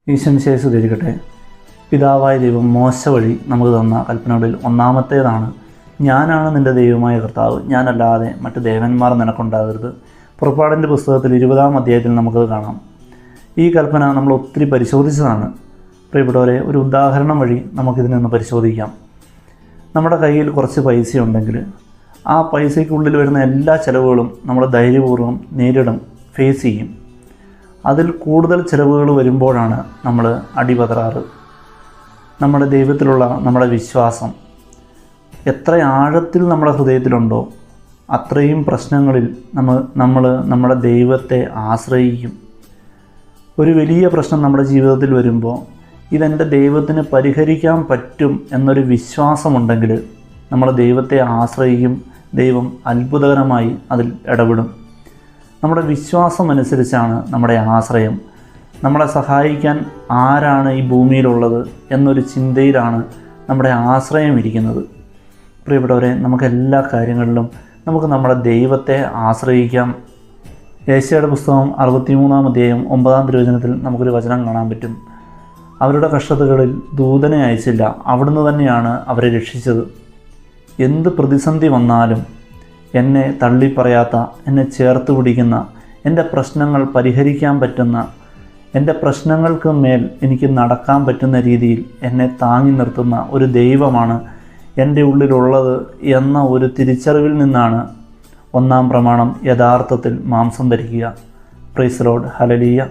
ഈശോമിശിഹായെ സ്തുതിക്കട്ടെ. പിതാവായ ദൈവം മോശ വഴി നമുക്ക് തന്ന കൽപ്പനകളിൽ ഒന്നാമത്തേതാണ്, ഞാനാണ് നിൻ്റെ ദൈവമായ കർത്താവ്, ഞാനല്ലാതെ മറ്റ് ദേവന്മാർ നിനക്കുണ്ടാകരുത്. പുറപ്പാടിൻ്റെ പുസ്തകത്തിൽ 20-ാം അധ്യായത്തിൽ നമുക്കത് കാണാം. ഈ കൽപ്പന നമ്മൾ ഒത്തിരി പരിശോധിച്ചതാണ്. പ്രിയപ്പെട്ടവരെ, ഒരു ഉദാഹരണം വഴി നമുക്കിതിൽ നിന്ന് പരിശോധിക്കാം. നമ്മുടെ കയ്യിൽ കുറച്ച് പൈസ ഉണ്ടെങ്കിൽ ആ പൈസയ്ക്കുള്ളിൽ വരുന്ന എല്ലാ ചിലവുകളും നമ്മൾ ധൈര്യപൂർവ്വം നേരിടും, ഫേസ് ചെയ്യും. അതിൽ കൂടുതൽ ചിലവുകൾ വരുമ്പോഴാണ് നമ്മൾ അടിപതറാറ്. നമ്മുടെ ദൈവത്തിലുള്ള നമ്മുടെ വിശ്വാസം എത്ര ആഴത്തിൽ നമ്മുടെ ഹൃദയത്തിലുണ്ടോ അത്രയും പ്രശ്നങ്ങളിൽ നമ്മൾ നമ്മുടെ ദൈവത്തെ ആശ്രയിക്കും. ഒരു വലിയ പ്രശ്നം നമ്മുടെ ജീവിതത്തിൽ വരുമ്പോൾ ഇതെൻ്റെ ദൈവത്തിന് പരിഹരിക്കാൻ പറ്റും എന്നൊരു വിശ്വാസമുണ്ടെങ്കിൽ നമ്മൾ ദൈവത്തെ ആശ്രയിക്കും. ദൈവം അത്ഭുതകരമായി അതിൽ ഇടപെടും. നമ്മുടെ വിശ്വാസം അനുസരിച്ചാണ് നമ്മുടെ ആശ്രയം. നമ്മളെ സഹായിക്കാൻ ആരാണ് ഈ ഭൂമിയിലുള്ളത് എന്നൊരു ചിന്തയിലാണ് നമ്മുടെ ആശ്രയം ഇരിക്കുന്നത്. പ്രിയപ്പെട്ടവരെ, നമുക്ക് എല്ലാ കാര്യങ്ങളിലും നമുക്ക് നമ്മുടെ ദൈവത്തെ ആശ്രയിക്കാം. യേശയ്യായുടെ പുസ്തകം 63-ാം അധ്യായം 9-ാം തിരുവചനത്തിൽ നമുക്കൊരു വചനം കാണാൻ പറ്റും. അവരുടെ കഷ്ടതകളിൽ ദൂതനെ അയച്ചില്ല, അവിടുന്ന് തന്നെയാണ് അവരെ രക്ഷിച്ചത്. എന്ത് പ്രതിസന്ധി വന്നാലും എന്നെ തള്ളിപ്പറയാത്ത, എന്നെ ചേർത്ത് പിടിക്കുന്ന, എൻ്റെ പ്രശ്നങ്ങൾ പരിഹരിക്കാൻ പറ്റുന്ന, എൻ്റെ പ്രശ്നങ്ങൾക്ക് മേൽ എനിക്ക് നടക്കാൻ പറ്റുന്ന രീതിയിൽ എന്നെ താങ്ങി നിർത്തുന്ന ഒരു ദൈവമാണ് എൻ്റെ ഉള്ളിലുള്ളത് എന്ന ഒരു തിരിച്ചറിവിൽ നിന്നാണ് 1-ാം പ്രമാണം യഥാർത്ഥത്തിൽ മാംസം ധരിക്കുക. Praise the Lord. ഹല്ലേലൂയ.